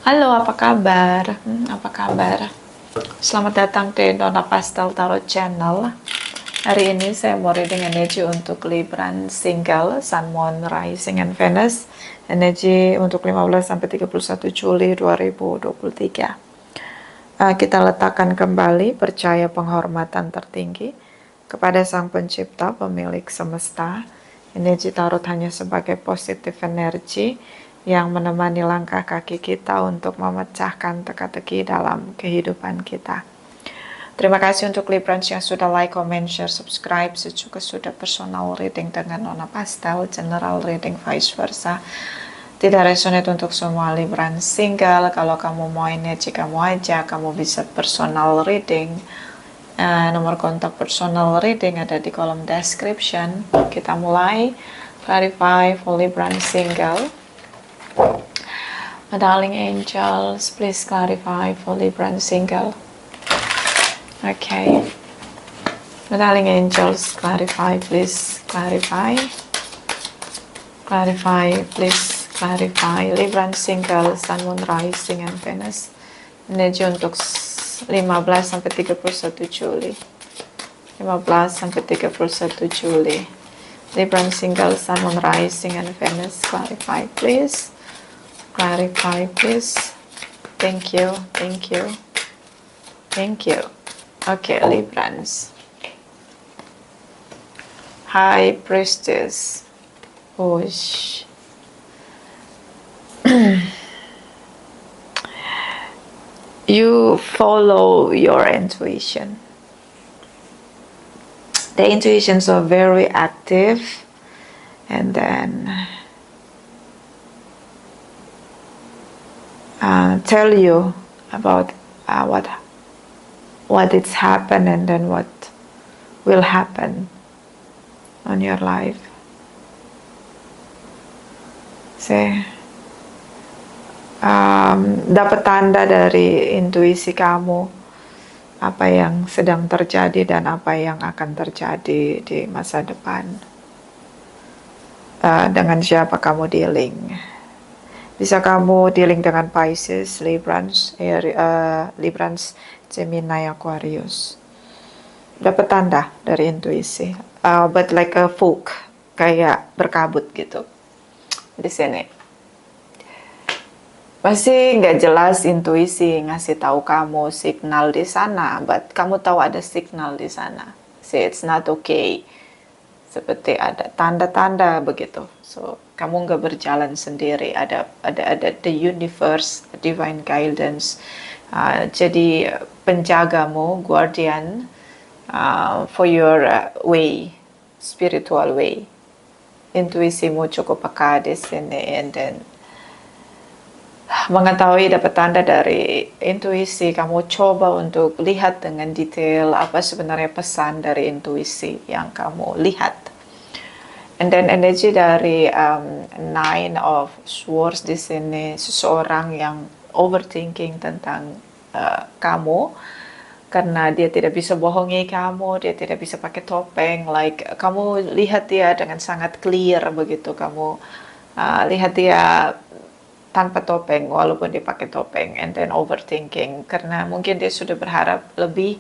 Halo, apa kabar? Apa kabar? Selamat datang di Nona Pastel Tarot Channel. Hari ini saya mau reading energi untuk Libran Single, Sun, Moon, Rising, and Venus. Energi untuk 15-31 Juli 2023. Kita letakkan kembali percaya penghormatan tertinggi kepada Sang Pencipta, pemilik semesta. Energi tarot hanya sebagai positif energi yang menemani langkah kaki kita untuk memecahkan teka-teki dalam kehidupan kita. Terima kasih untuk Librans yang sudah like, comment, share, subscribe, juga sudah personal reading dengan Nona Pastel, general reading vice versa. Tidak resonate untuk semua Libran single. Kalau kamu mau energi kamu aja, kamu bisa personal reading. Nomor kontak personal reading ada di kolom description. Kita mulai. Clarify for Libran single. My darling angels, please clarify for Libran single. Okay. My darling angels, clarify, please clarify. Clarify, please clarify. Libran single, Sun, Moon, Rising, and Venus. Energi untuk 15-31 Juli. 15-31 Juli. Libran single, Sun, Moon, Rising, and Venus. Clarify, please. Clarify, please. Thank you, thank you, thank you. Okay, Librans. High Priestess. Whoosh. You follow your intuition. The intuitions are very active, and then tell you about what it's happened and then what will happen on your life. Dapat tanda dari intuisi kamu apa yang sedang terjadi dan apa yang akan terjadi di masa depan. Dengan siapa kamu dealing? Bisa kamu dealing dengan Pisces, Librans, Gemini, Aquarius. Dapat tanda dari intuisi, but like a fog, kayak berkabut gitu di sini. Masih nggak jelas intuisi ngasih tahu kamu signal di sana, but kamu tahu ada signal di sana. See, it's not okay. Seperti ada tanda-tanda begitu. So, kamu nggak berjalan sendiri. Ada the universe, divine guidance. Jadi penjagamu, guardian for your way, spiritual way. Intuisimu cukup peka di sini, and then mengetahui dapat tanda dari intuisi, kamu coba untuk lihat dengan detail apa sebenarnya pesan dari intuisi yang kamu lihat. And then energi dari Nine of Swords di sini, seseorang yang overthinking tentang kamu, karena dia tidak bisa bohongi kamu, dia tidak bisa pakai topeng, like kamu lihat dia dengan sangat clear begitu, kamu lihat dia tanpa topeng walaupun dia pakai topeng, and then overthinking karena mungkin dia sudah berharap lebih.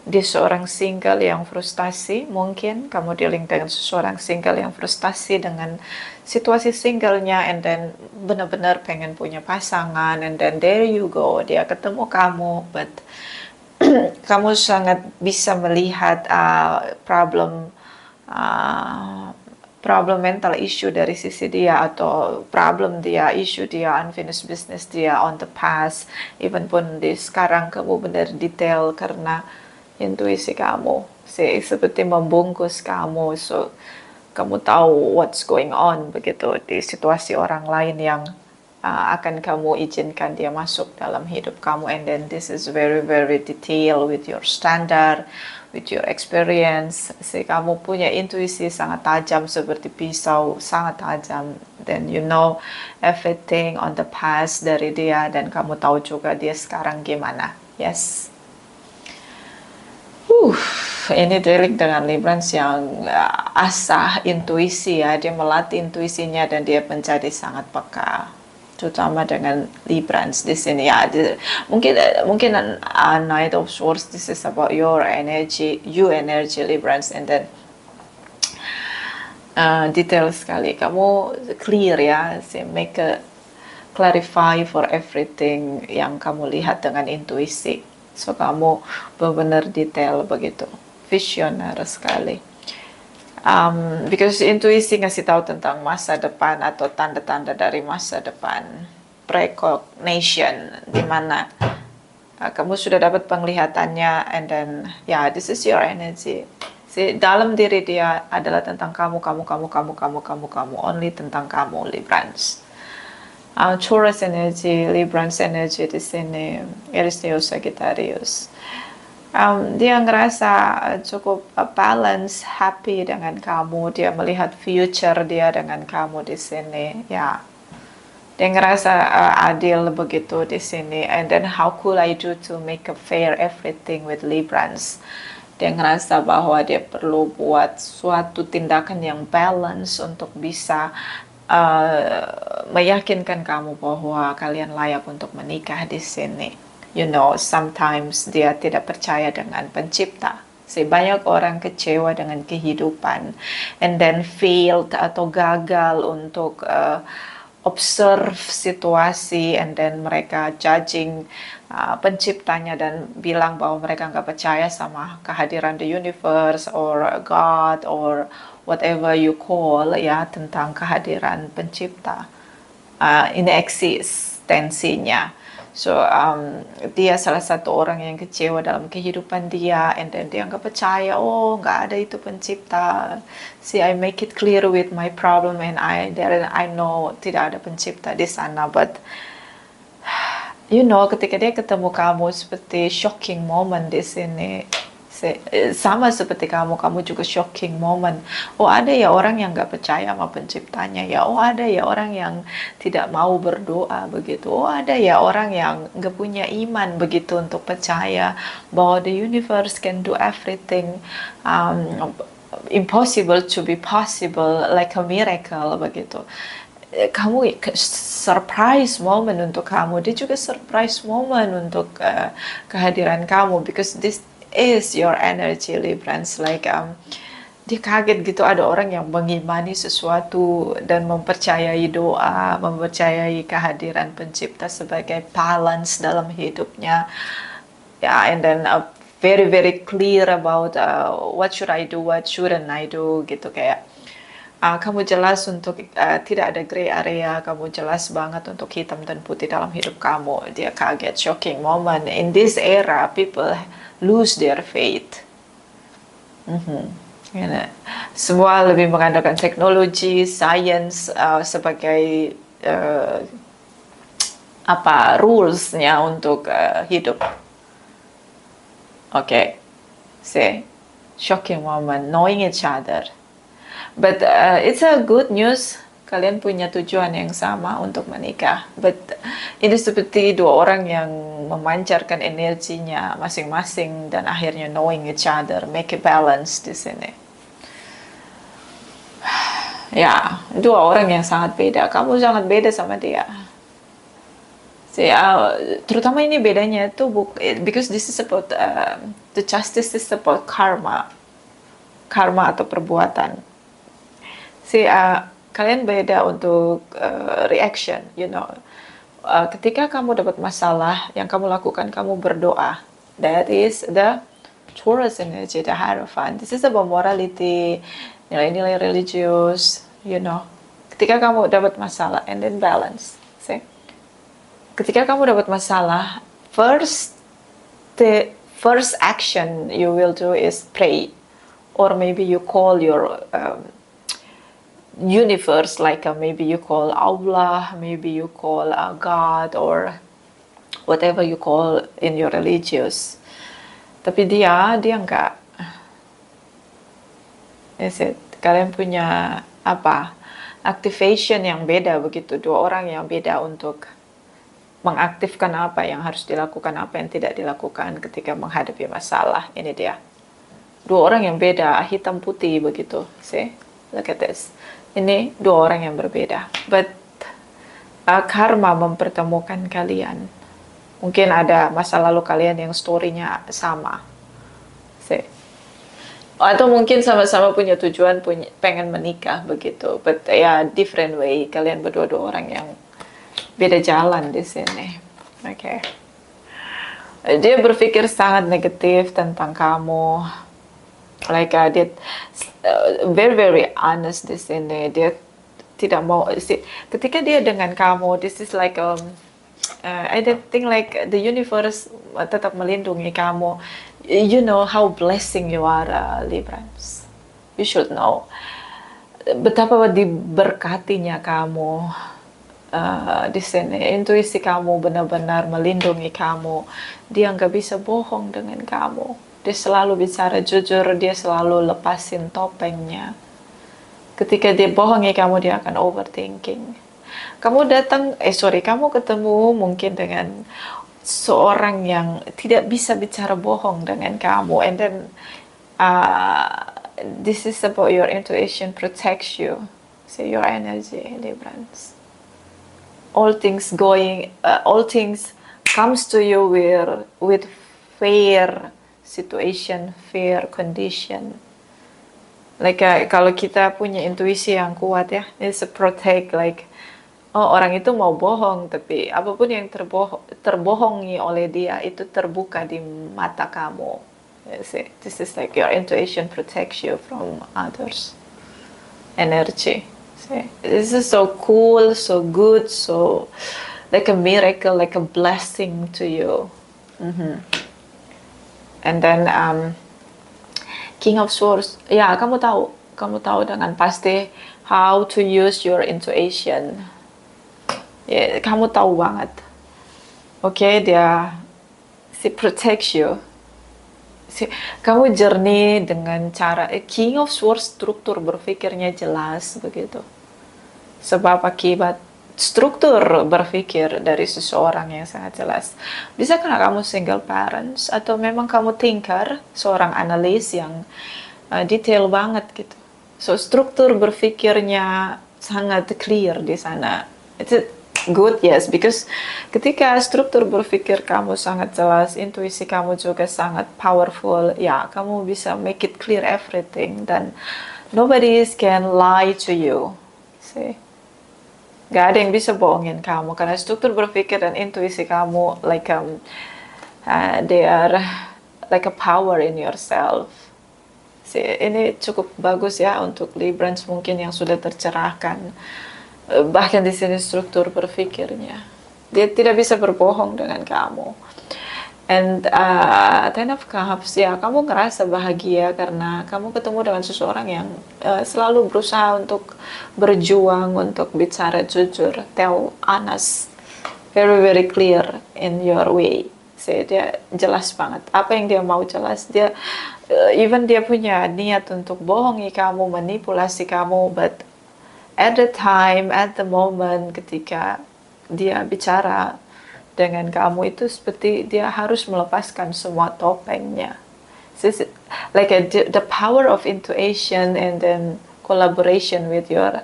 Dia seorang single yang frustasi, mungkin kamu dealing dengan seseorang single yang frustasi dengan situasi singlenya, and then benar-benar pengen punya pasangan, and then there you go, dia ketemu kamu, but kamu sangat bisa melihat problem mental issue dari sisi dia, atau problem dia, issue dia, unfinished business dia on the past, even pun di sekarang kamu benar detail karena intuisi kamu seperti membungkus kamu, so kamu tahu what's going on begitu di situasi orang lain yang akan kamu izinkan dia masuk dalam hidup kamu, and then this is very very detailed with your standard, with your experience. Kamu punya intuisi sangat tajam seperti pisau, sangat tajam, then you know everything on the past dari dia, dan kamu tahu juga dia sekarang gimana. Yes. Ini dealing dengan Librans yang asah intuisi ya, dia melatih intuisinya dan dia menjadi sangat peka. terutama dengan Librans di sini ya. Mungkin Knight of Swords, this is about your energy, you energy Librans, and then detail sekali, kamu clear ya, make a clarify for everything yang kamu lihat dengan intuisi. So kamu benar-benar detail begitu, visioner sekali. Because intuisi ngasih tahu tentang masa depan atau tanda-tanda dari masa depan, precognition, di mana kamu sudah dapat penglihatannya, and then this is your energy. Dalam diri dia adalah tentang kamu, only tentang kamu, Librans. Taurus energy, Librans energy di sini, Aries, Leo, Sagittarius. Dia ngerasa cukup balance, happy dengan kamu. Dia melihat future dia dengan kamu di sini. Ya, dia ngerasa adil begitu di sini. And then how could I do to make a fair everything with Librans? Dia ngerasa bahwa dia perlu buat suatu tindakan yang balance untuk bisa meyakinkan kamu bahwa kalian layak untuk menikah di sini. You know, sometimes dia tidak percaya dengan pencipta. Banyak orang kecewa dengan kehidupan, and then failed atau gagal untuk observe situasi, and then mereka judging penciptanya dan bilang bahwa mereka nggak percaya sama kehadiran the universe or God or whatever you call ya, tentang kehadiran pencipta, ini eksistensinya. So dia salah satu orang yang kecewa dalam kehidupan dia, and then dia nggak percaya, oh nggak ada itu pencipta. I make it clear with my problem, and I know tidak ada pencipta di sana. But you know, ketika dia ketemu kamu, seperti shocking moment di sini. Sama seperti kamu juga shocking moment. Oh, ada ya orang yang nggak percaya sama penciptanya ya. Oh, ada ya orang yang tidak mau berdoa begitu. Oh, ada ya orang yang nggak punya iman begitu untuk percaya bahwa the universe can do everything, impossible to be possible, like a miracle begitu. Kamu surprise moment untuk kamu. Dia juga surprise moment untuk kehadiran kamu, because this is your energy, Librans. Like dia kaget gitu, ada orang yang mengimani sesuatu dan mempercayai doa, mempercayai kehadiran pencipta sebagai balance dalam hidupnya. And then very very clear about what should I do, what shouldn't I do gitu, kayak kamu jelas untuk tidak ada gray area, kamu jelas banget untuk hitam dan putih dalam hidup kamu. Dia kaget, shocking moment. In this era, people lose their faith. Semua lebih mengandalkan teknologi, science sebagai rulesnya untuk hidup. Shocking moment, knowing each other. But it's a good news. Kalian punya tujuan yang sama untuk menikah. But ini seperti dua orang yang memancarkan energinya masing-masing dan akhirnya knowing each other, make a balance di sini. Ya, dua orang yang sangat beda. Kamu sangat beda sama dia. Terutama ini bedanya itu because this is about the justice is about karma atau perbuatan. Kalian beda untuk reaction, you know. Ketika kamu dapat masalah, yang kamu lakukan, kamu berdoa. That is the Taurus energy, the Hierophant. This is about morality, nilai-nilai religius, you know. Ketika kamu dapat masalah, and then balance. Ketika kamu dapat masalah, the first action you will do is pray, or maybe you call your universe, like maybe you call Allah, maybe you call God, or whatever you call in your religious. Tapi dia enggak. Kalian punya activation yang beda begitu, dua orang yang beda untuk mengaktifkan apa yang harus dilakukan, apa yang tidak dilakukan ketika menghadapi masalah. Ini dia, dua orang yang beda, hitam putih begitu. Look at this. Ini dua orang yang berbeda. But karma mempertemukan kalian. Mungkin ada masa lalu kalian yang story-nya sama. Atau mungkin sama-sama punya tujuan, pengen menikah begitu. But ya different way. Kalian berdua orang yang beda jalan di sini. Oke. Dia berpikir sangat negatif tentang kamu. Like dia very honest di sini. Dia tidak mau ketika dia dengan kamu, this is like I don't think like the universe tetap melindungi kamu. You know how blessing you are, Librans. You should know betapa diberkatinya kamu di sini. Intuisi kamu benar-benar melindungi kamu. Dia nggak bisa bohong dengan kamu. Dia selalu bicara jujur. Dia selalu lepasin topengnya. Ketika dia bohongi kamu, dia akan overthinking. Kamu kamu ketemu mungkin dengan seorang yang tidak bisa bicara bohong dengan kamu, and then this is about your intuition protects you, so your energy, Librans. All things comes to you with fair situation, fair condition. Like kalau kita punya intuisi yang kuat ya, it's a protect like orang itu mau bohong, tapi apapun yang terbohongi oleh dia itu terbuka di mata kamu. See, this is like your intuition protects you from others' energy. See, this is so cool, so good, so like a miracle, like a blessing to you. And then King of Swords, ya kamu tahu dengan pasti how to use your intuition. Ya, kamu tahu banget. Oke, dia protects you. Kamu jernih dengan cara King of Swords, struktur berpikirnya jelas begitu. Sebab akibat struktur berpikir dari seseorang yang sangat jelas. Bisa karena kamu single parents atau memang kamu thinker, seorang analis yang detail banget gitu. So struktur berpikirnya sangat clear di sana. It's good, yes, because ketika struktur berpikir kamu sangat jelas, intuisi kamu juga sangat powerful, ya kamu bisa make it clear everything, dan nobody can lie to you. See, gak ada yang bisa bohongin kamu karena struktur berpikir dan intuisi kamu like they are like a power in yourself. See, ini cukup bagus ya untuk Librans mungkin yang sudah tercerahkan. Bahkan di sini struktur berpikirnya, dia tidak bisa berbohong dengan kamu. And Ten of Cups, ya kamu ngerasa bahagia karena kamu ketemu dengan seseorang yang selalu berusaha untuk berjuang, untuk bicara jujur, tell honest, very clear in your way. Dia jelas banget apa yang dia mau, jelas. Dia even dia punya niat untuk bohongi kamu, manipulasi kamu, but at the time, at the moment, ketika dia bicara dengan kamu itu seperti dia harus melepaskan semua topengnya. So, like the power of intuition and then collaboration with your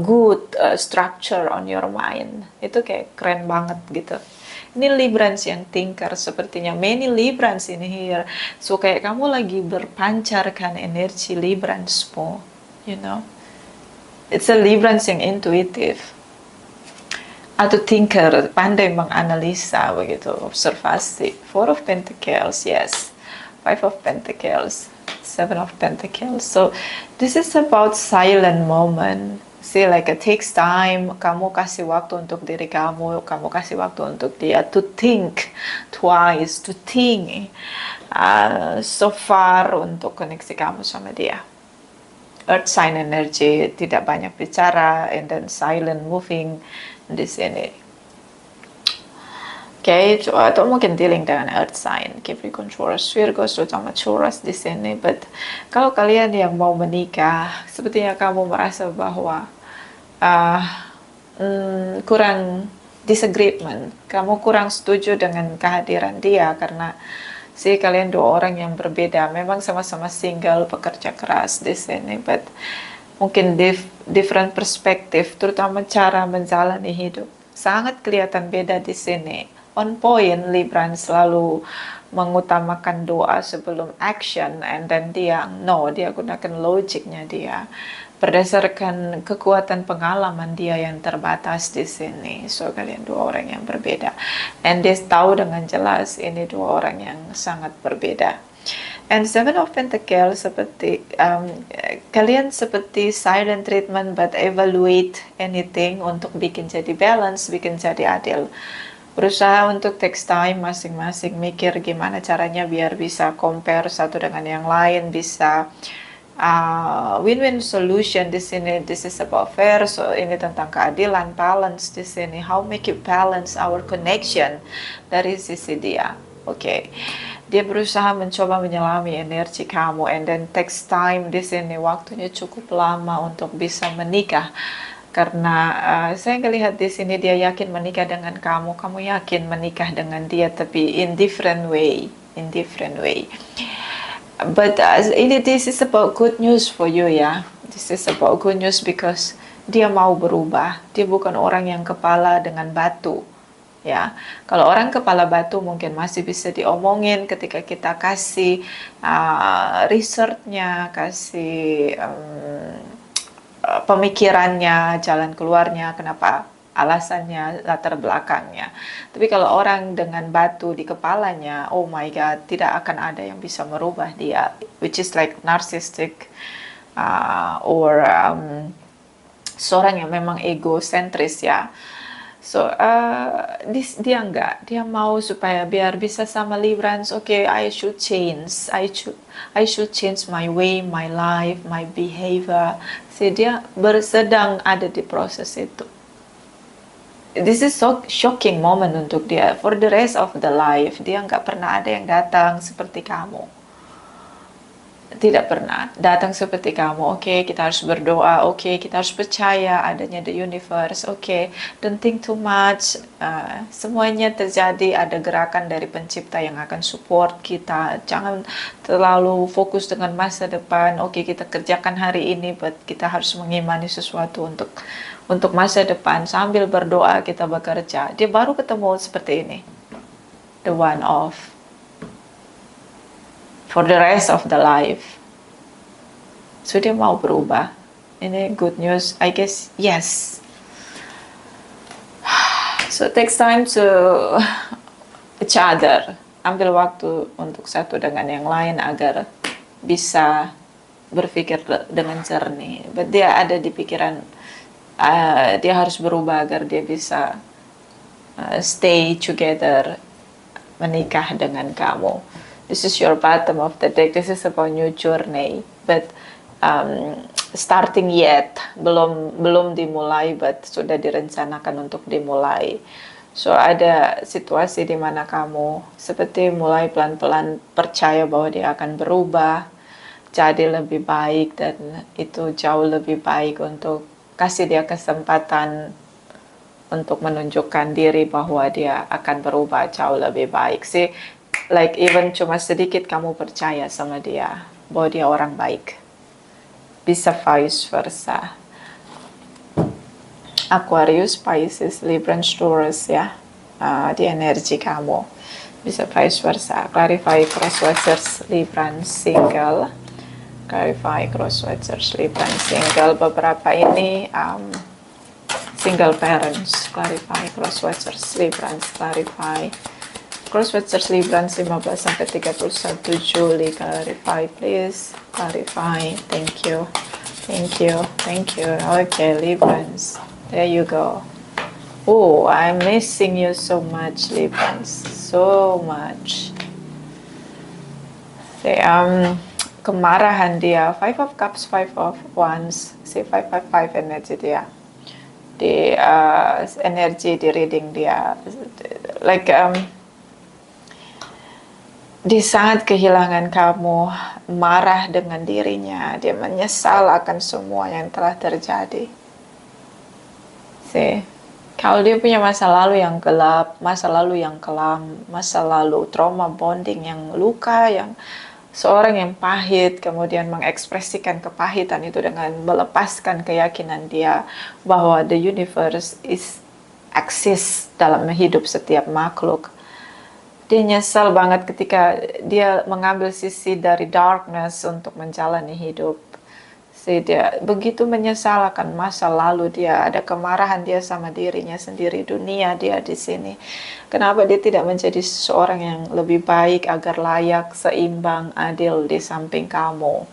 good structure on your mind. Itu kayak keren banget gitu. Ini Librans yang thinker sepertinya. Many Librans in here. So kayak kamu lagi berpancarkan energi Librans po, you know. It's a Librans yang intuitive atau thinker, pandai menganalisa begitu, observasi. Four of Pentacles, yes. Five of Pentacles, Seven of Pentacles. So this is about silent moment. See, like it takes time. Kamu kasih waktu untuk diri kamu kasih waktu untuk dia to think twice, to think so far untuk koneksi kamu sama dia. Earth sign energy, tidak banyak bicara, and then silent moving di sini. Oke, atau mungkin dealing dengan Earth sign, Capricorn, Taurus, Virgo, terutama Taurus di sini. But kalau kalian yang mau menikah, sepertinya kamu merasa bahwa kurang disagreement, kamu kurang setuju dengan kehadiran dia karena kalian dua orang yang berbeda. Memang sama-sama single, pekerja keras di sini, but mungkin different perspektif, terutama cara menjalani hidup. Sangat kelihatan beda di sini. On point, Libran selalu mengutamakan doa sebelum action, and then dia gunakan logiknya dia berdasarkan kekuatan pengalaman dia yang terbatas di sini. So kalian dua orang yang berbeda, and dia tahu dengan jelas ini dua orang yang sangat berbeda. And Seven of Pentacles seperti kalian seperti silent treatment but evaluate anything untuk bikin jadi balance, bikin jadi adil. Berusaha untuk takes time masing-masing mikir gimana caranya biar bisa compare satu dengan yang lain, bisa win-win solution di sini. This is about fair, so ini tentang keadilan, balance di sini. How make you balance our connection dari sisi dia. Oke. Dia berusaha mencoba menyelami energi kamu, and then takes time di sini, waktunya cukup lama untuk bisa menikah. Karena saya ngelihat di sini dia yakin menikah dengan kamu yakin menikah dengan dia, tapi in different way. But this is about good news for you ya. This is about good news because dia mau berubah. Dia bukan orang yang kepala dengan batu. Ya, kalau orang kepala batu mungkin masih bisa diomongin ketika kita kasih researchnya, kasih pemikirannya, jalan keluarnya, kenapa, alasannya, latar belakangnya. Tapi kalau orang dengan batu di kepalanya, oh my god, tidak akan ada yang bisa merubah dia, which is like narcissistic or seorang yang memang egosentris ya. So dia enggak, dia mau supaya biar bisa sama Librans. Okay, I should change, I should change my way, my life, my behavior. So dia sedang ada di proses itu. This is so shocking moment untuk dia. For the rest of the life, dia nggak pernah ada yang datang seperti kamu. Tidak pernah datang seperti kamu. Oke, kita harus berdoa. Oke, kita harus percaya adanya the universe. Oke, don't think too much. Semuanya terjadi, ada gerakan dari pencipta yang akan support kita. Jangan terlalu fokus dengan masa depan. Oke, kita kerjakan hari ini, but kita harus mengimani sesuatu untuk masa depan. Sambil berdoa kita bekerja. Dia baru ketemu seperti ini. The one of for the rest of the life. So dia mau berubah. Ini good news, I guess. Yes. So takes time to each other. Ambil waktu untuk satu dengan yang lain agar bisa berpikir dengan jernih. But dia ada di pikiran dia harus berubah agar dia bisa stay together, menikah dengan kamu. This is your bottom of the deck. This is about new journey, but starting yet, belum dimulai, but sudah direncanakan untuk dimulai. So ada situasi di mana kamu seperti mulai pelan-pelan percaya bahwa dia akan berubah, jadi lebih baik, dan itu jauh lebih baik untuk kasih dia kesempatan untuk menunjukkan diri bahwa dia akan berubah jauh lebih baik sih. Like even cuma sedikit kamu percaya sama dia bahwa dia orang baik. Bisa vice versa. Aquarius, Pisces, Libra, Taurus ya. Di energi kamu. Bisa vice versa. Clarify crosswatchers Libra single. Clarify crosswatchers Libra single. Beberapa ini single parents. Clarify crosswatchers Libra. Clarify crosswatchers Libra 15 sampai 31 Juli. Clarify please. Clarify. Thank you. Okay, Librans. There you go. Oh, I'm missing you so much, Librans. So much. Kemarahan dia. 5 of Cups, 5 of Wands. 555 energi dia. Di energi di reading dia. Like dia sangat kehilangan kamu, marah dengan dirinya, dia menyesal akan semua yang telah terjadi. Kalau dia punya masa lalu yang gelap, masa lalu yang kelam, masa lalu trauma bonding yang luka, yang seorang yang pahit, kemudian mengekspresikan kepahitan itu dengan melepaskan keyakinan dia bahwa the universe is eksis dalam hidup setiap makhluk. Dia nyesal banget ketika dia mengambil sisi dari darkness untuk menjalani hidup. Dia begitu menyesal akan masa lalu dia, ada kemarahan dia sama dirinya sendiri, dunia dia di sini. Kenapa dia tidak menjadi seseorang yang lebih baik agar layak, seimbang, adil di samping kamu?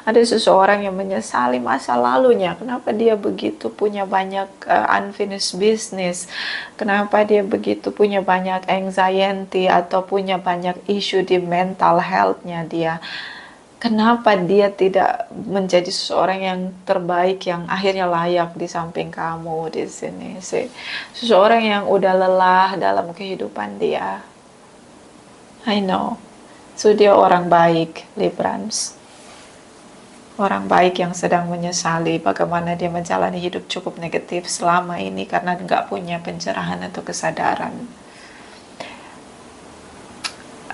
Ada seseorang yang menyesali masa lalunya. Kenapa dia begitu punya banyak unfinished business? Kenapa dia begitu punya banyak anxiety atau punya banyak isu di mental health-nya dia? Kenapa dia tidak menjadi seseorang yang terbaik, yang akhirnya layak di samping kamu di sini? Seseorang yang udah lelah dalam kehidupan dia. I know. So dia orang baik, Librans. Orang baik yang sedang menyesali bagaimana dia menjalani hidup cukup negatif selama ini karena nggak punya pencerahan atau kesadaran.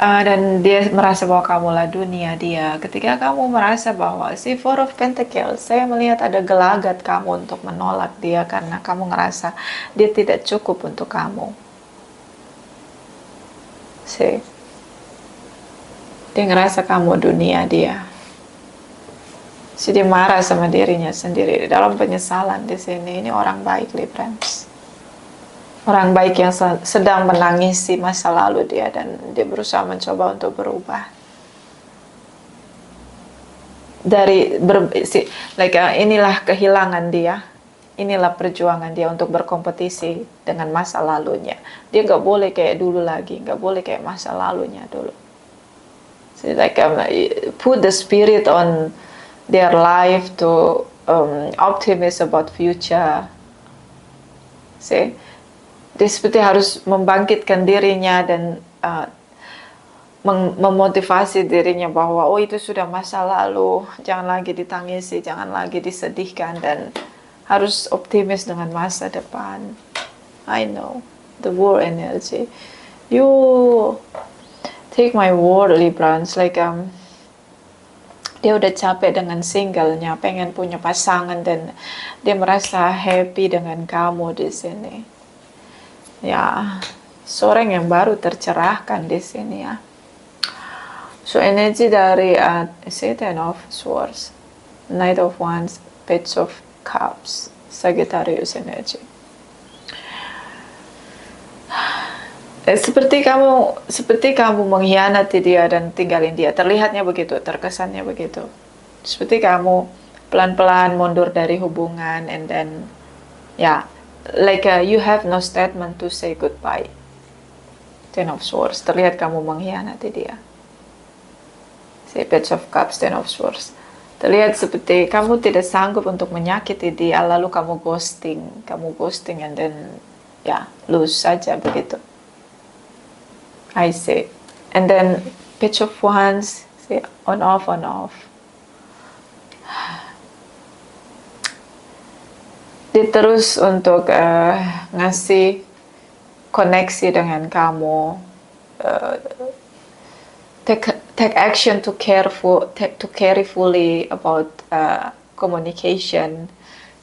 Dan dia merasa bahwa kamulah dunia dia. Ketika kamu merasa bahwa si Four of Pentacles, saya melihat ada gelagat kamu untuk menolak dia karena kamu ngerasa dia tidak cukup untuk kamu. Dia ngerasa kamu dunia dia. Dia marah sama dirinya sendiri dalam penyesalan di sini. Ini orang baik, Librans. Orang baik yang sedang menangisi masa lalu dia dan dia berusaha mencoba untuk berubah. Inilah kehilangan dia, inilah perjuangan dia untuk berkompetisi dengan masa lalunya. Dia nggak boleh kayak dulu lagi, nggak boleh kayak masa lalunya dulu. Put the spirit on their life to optimism about future. Dia seperti harus membangkitkan dirinya dan memotivasi dirinya bahwa itu sudah masa lalu, jangan lagi ditangisi, jangan lagi disedihkan, dan harus optimis dengan masa depan. I know, the war energy. You take my word, Librans, dia udah capek dengan singlenya, pengen punya pasangan, dan dia merasa happy dengan kamu di sini. Ya, seorang yang baru tercerahkan di sini ya. So energi dari Ten of Swords, Knight of Wands, Page of Cups, Sagittarius energy. Seperti kamu mengkhianati dia dan tinggalin dia. Terlihatnya begitu, terkesannya begitu. Seperti kamu pelan-pelan mundur dari hubungan, and then you have no statement to say goodbye. Ten of Swords, terlihat kamu mengkhianati dia. Page of Cups, Ten of Swords, terlihat seperti kamu tidak sanggup untuk menyakiti dia, lalu kamu ghosting, and then lose saja begitu. I see. And then Page of Wands, on off. Dia terus untuk ngasih koneksi dengan kamu, take action to carefully about communication.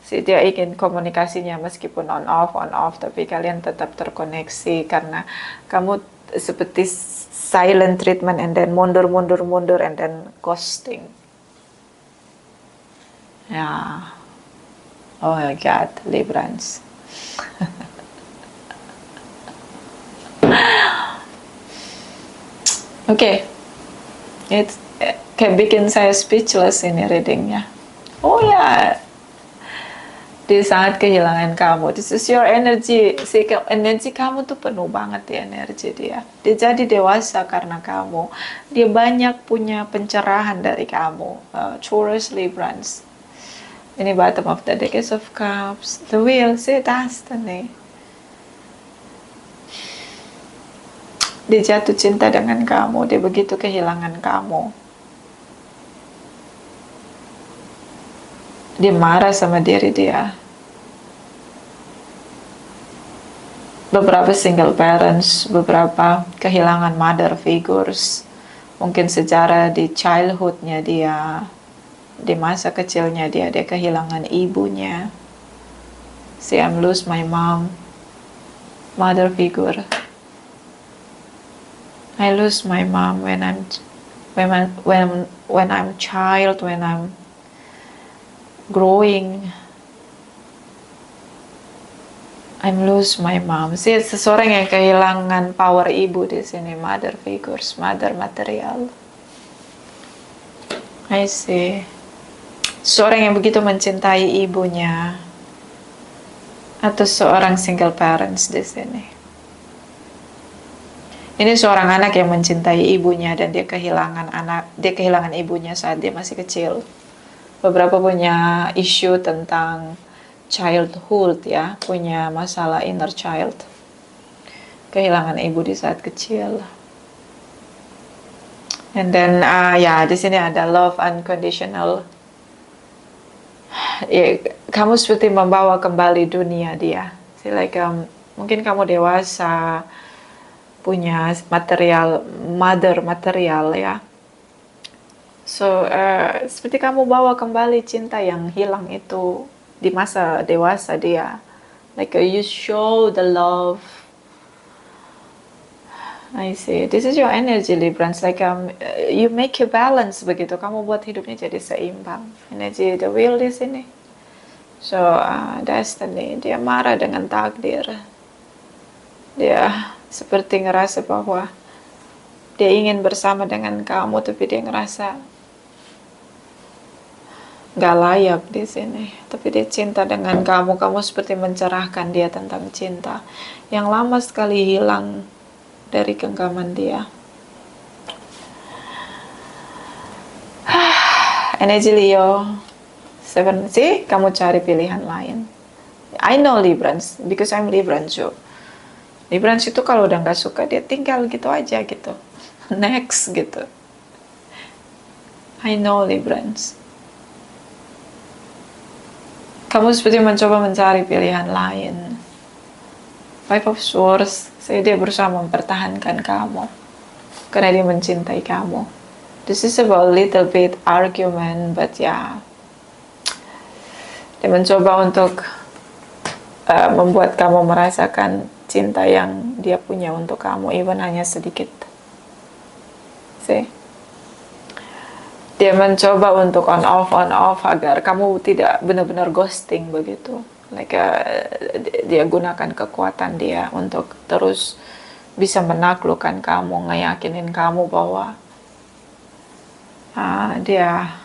Dia ingin komunikasinya meskipun on off, tapi kalian tetap terkoneksi karena kamu seperti silent treatment, and then mundur, and then ghosting. Oh my God, Librans. Oke. Kayak bikin saya speechless ini readingnya. Oh ya, dia sangat kehilangan kamu. This is your energy. Energi kamu tuh penuh banget di energi dia. Dia jadi dewasa karena kamu. Dia banyak punya pencerahan dari kamu. Taurus, Librans. Ini bottom of the deck, Ace of Cups, the Wheel, Destiny. Dia jatuh cinta dengan kamu, dia begitu kehilangan kamu. Dia marah sama diri dia. Beberapa single parents, beberapa kehilangan mother figures, Mungkin sejarah di childhoodnya dia, di masa kecilnya dia kehilangan ibunya. See, I'm lose my mom, mother figure. I lose my mom when I'm child, when I'm growing. I'm lose my mom. See, seseorang yang kehilangan power ibu di sini, mother figures, mother material. I see. Seorang yang begitu mencintai ibunya, atau seorang single parents di sini. Ini seorang anak yang mencintai ibunya dan dia kehilangan ibunya saat dia masih kecil. Beberapa punya isu tentang childhood ya, punya masalah inner child. Kehilangan ibu di saat kecil. And then di sini ada love unconditional. Kamu seperti membawa kembali dunia dia. Mungkin kamu dewasa, punya mother material ya. So seperti kamu bawa kembali cinta yang hilang itu di masa dewasa dia. You show the love. I see. This is your energy, Librans. You make a balance begitu. Kamu buat hidupnya jadi seimbang. Energi the will di sini. So destiny. Dia marah dengan takdir. Dia seperti ngerasa bahwa dia ingin bersama dengan kamu, tapi dia ngerasa gak layak di sini. Tapi dia cinta dengan kamu. Kamu seperti mencerahkan dia tentang cinta yang lama sekali hilang dari genggaman dia. Energi Leo 7. See, kamu cari pilihan lain. I know Librans, because I'm Librans too. Librans itu kalau udah gak suka, dia tinggal gitu aja gitu. Next gitu. I know Librans. Kamu seperti mencoba mencari pilihan lain. Five of Swords, dia berusaha mempertahankan kamu. Karena dia mencintai kamu. This is about little bit argument, but ya. Dia mencoba untuk membuat kamu merasakan cinta yang dia punya untuk kamu, even hanya sedikit. See? Dia mencoba untuk on off agar kamu tidak benar-benar ghosting begitu. Dia gunakan kekuatan dia untuk terus bisa menaklukkan kamu, ngeyakinin kamu bahwa dia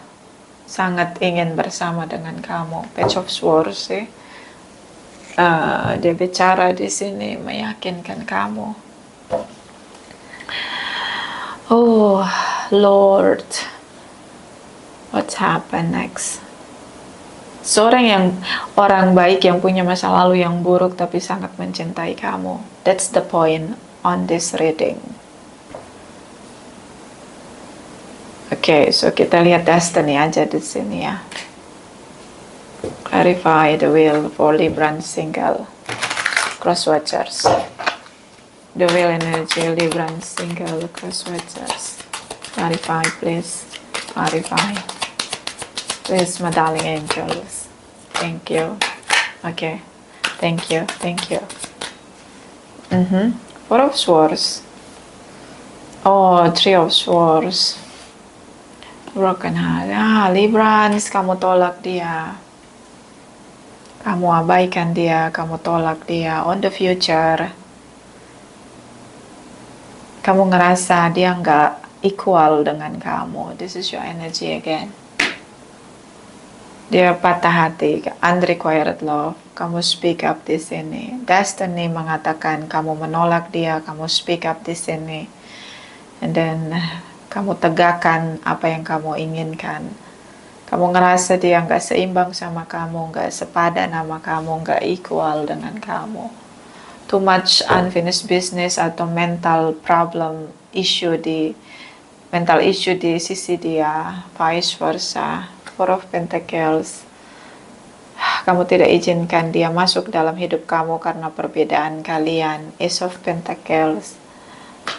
sangat ingin bersama dengan kamu. Page of Swords sih. Dia bicara di sini meyakinkan kamu. Oh Lord, what happened next? Orang baik yang punya masa lalu yang buruk tapi sangat mencintai kamu. That's the point on this reading. Okay, so kita lihat destiny aja di sini ya. Clarify the will for Libran single cross watchers. The will energy Libran single cross watchers. Clarify, please. Clarify. Please, my darling angels. Thank you. Okay. Thank you. Thank you. Four of Swords. Oh, Three of Swords. Broken heart. Librans, kamu tolak dia. Kamu abaikan dia, kamu tolak dia. On the future, kamu ngerasa dia nggak equal dengan kamu. This is your energy again. Dia patah hati, unrequited love. Kamu speak up di sini. Destiny mengatakan kamu menolak dia, kamu speak up di sini. And then kamu tegakkan apa yang kamu inginkan. Kamu ngerasa dia nggak seimbang sama kamu, nggak sepadan sama kamu, nggak equal dengan kamu. Too much unfinished business atau mental issue di sisi dia, vice versa. Four of Pentacles. Kamu tidak izinkan dia masuk dalam hidup kamu karena perbedaan kalian. Ace of Pentacles.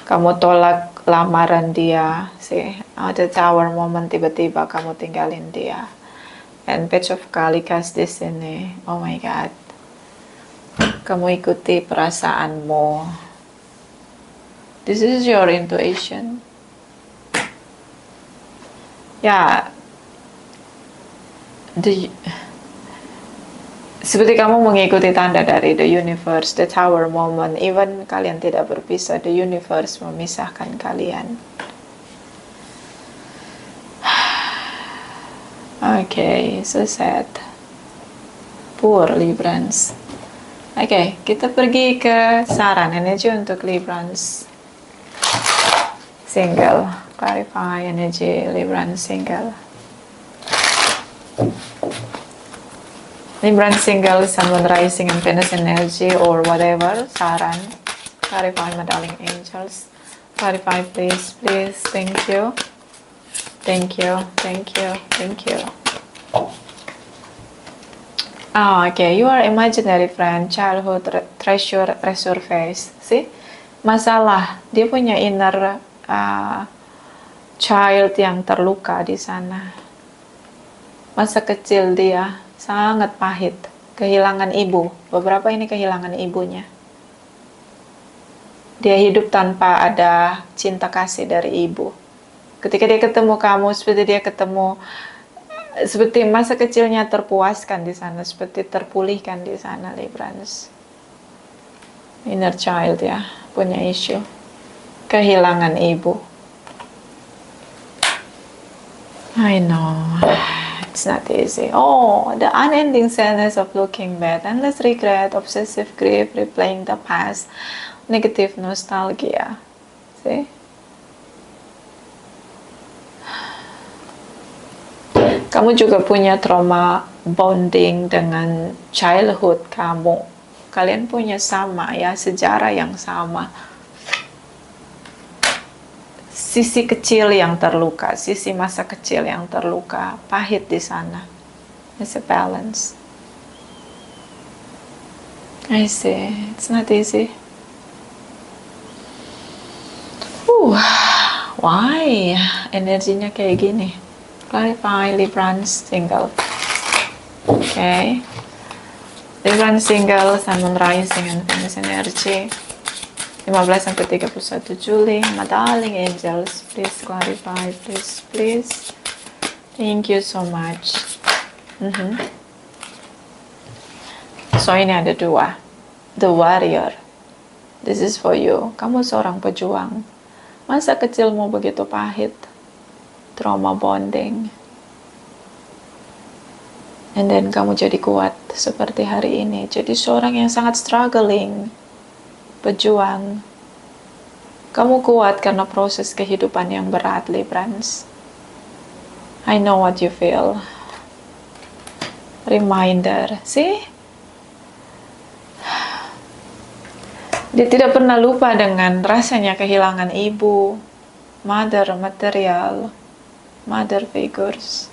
Kamu tolak lamaran dia, sih. Ada tower moment tiba-tiba kamu tinggalin dia. And Page of Kalikas di sini. Oh my God. Kamu ikuti perasaanmu. This is your intuition. Ya, seperti kamu mengikuti tanda dari the universe, the tower moment. Even kalian tidak berpisah, the universe memisahkan kalian. Okay, so sad. Poor Librans. Okay, kita pergi ke saran energi untuk Librans single. Clarify energy Librans single. Libran single, Sun, Moon, Rising, and Venus energy or whatever. Saran. Clarify, my darling angels. Clarify, please, please. Thank you. Thank you. Thank you. Thank you. Oh, okay. You are imaginary friend, childhood treasure resurface. See? Masalah. Dia punya inner child yang terluka di sana. Masa kecil dia sangat pahit, kehilangan ibu. Beberapa ini kehilangan ibunya. Dia hidup tanpa ada cinta kasih dari ibu. Ketika dia ketemu kamu, seperti masa kecilnya terpuaskan di sana, seperti terpulihkan di sana, Librans. Inner child ya, punya issue. Kehilangan ibu. I know. It's not easy. Oh, the unending sadness of looking back, endless regret, obsessive grief, replaying the past, negative nostalgia. See? Kamu juga punya trauma bonding dengan childhood kamu. Kalian punya sama ya, sejarah yang sama. Sisi kecil yang terluka, sisi masa kecil yang terluka, pahit di sana. It's a balance. I see. It's not easy. Why? Energinya kayak gini. Clarify, Librans single. Okay. Librans single, Sun, Moon, Rising, and Venus energy. 15-31 Juli. My darling angels, please clarify, please, please. Thank you so much. So ini ada dua. The warrior. This is for you. Kamu seorang pejuang. Masa kecilmu begitu pahit. Trauma bonding. And then kamu jadi kuat seperti hari ini. Jadi seorang yang sangat struggling. Pejuang. Kamu kuat karena proses kehidupan yang berat, Librans. I know what you feel. Reminder, see? Dia tidak pernah lupa dengan rasanya kehilangan ibu, mother material, mother figures.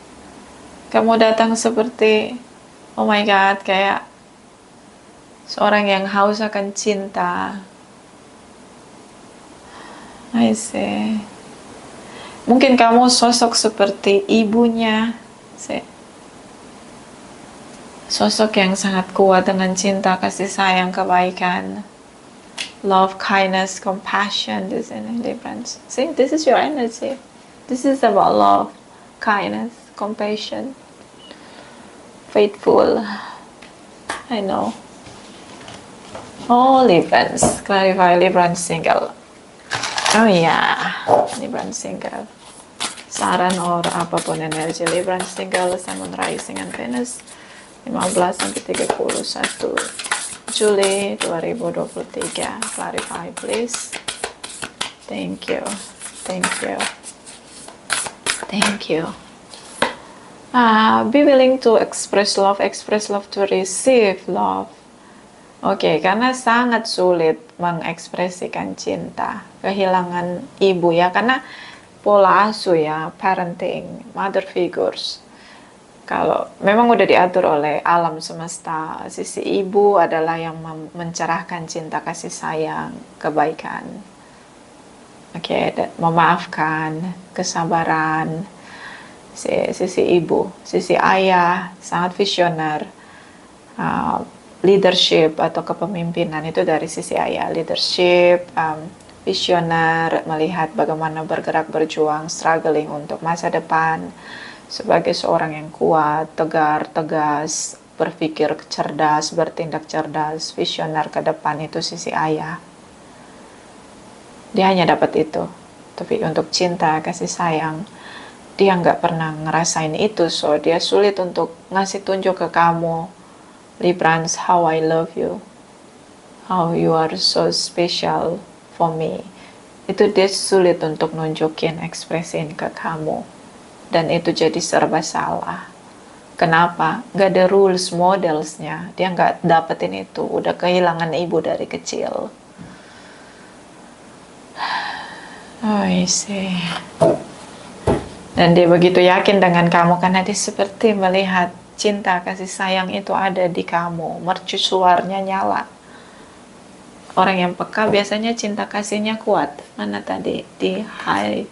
Kamu datang seperti, oh my God, kayak seorang yang haus akan cinta. I see. Mungkin kamu sosok seperti ibunya. See. Sosok yang sangat kuat dengan cinta, kasih sayang, kebaikan. Love, kindness, compassion. This energy, friends. See, this is your energy. This is about love, kindness, compassion. Faithful. I know. Oh, Librans. Clarify, Librans single. Oh yeah, Librans single. Saran or apapun energi Librans single, Sun, Moon, Rising, and Venus. 15-31 Juli 2023. Clarify, please. Thank you. Thank you. Thank you. Be willing to express love to receive love. Oke, karena sangat sulit mengekspresikan cinta, kehilangan ibu ya, karena pola asuh ya, parenting, mother figures. Kalau memang udah diatur oleh alam semesta, sisi ibu adalah yang mencerahkan cinta, kasih sayang, kebaikan. Oke, dan memaafkan, kesabaran, sisi ibu, sisi ayah, sangat visioner. Leadership atau kepemimpinan itu dari sisi ayah. Leadership, visioner, melihat bagaimana bergerak, berjuang, struggling untuk masa depan, sebagai seorang yang kuat, tegar, tegas, berpikir cerdas, bertindak cerdas, visioner ke depan, itu sisi ayah. Dia hanya dapat itu. Tapi untuk cinta, kasih sayang, dia nggak pernah ngerasain itu, so dia sulit untuk ngasih tunjuk ke kamu, Librans, how I love you, how you are so special for me. Itu dia sulit untuk nunjukin, ekspresin ke kamu, dan itu jadi serba salah. Kenapa? Gak ada rules modelsnya, dia nggak dapetin itu, udah kehilangan ibu dari kecil. Oh, isi. Dan dia begitu yakin dengan kamu karena dia seperti melihat cinta kasih sayang itu ada di kamu, mercusuarnya nyala. Orang yang peka biasanya cinta kasihnya kuat. Mana tadi di high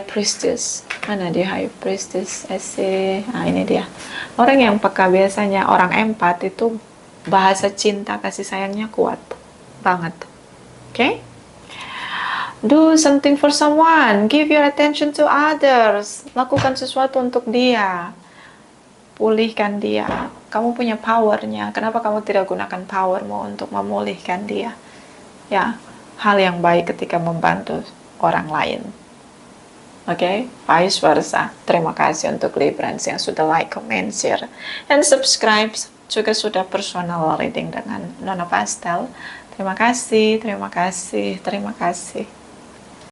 priestess? Mana di high priestess? Nah ini dia. Orang yang peka biasanya, orang empat itu bahasa cinta kasih sayangnya kuat banget. Oke? Do something for someone. Give your attention to others. Lakukan sesuatu untuk dia. Pulihkan dia. Kamu punya powernya. Kenapa kamu tidak gunakan powermu untuk memulihkan dia? Ya, hal yang baik ketika membantu orang lain. Oke, vice versa. Terima kasih untuk Librans yang sudah like, comment, share, and subscribe. Juga sudah personal reading dengan Nona Pastel. Terima kasih, terima kasih, terima kasih.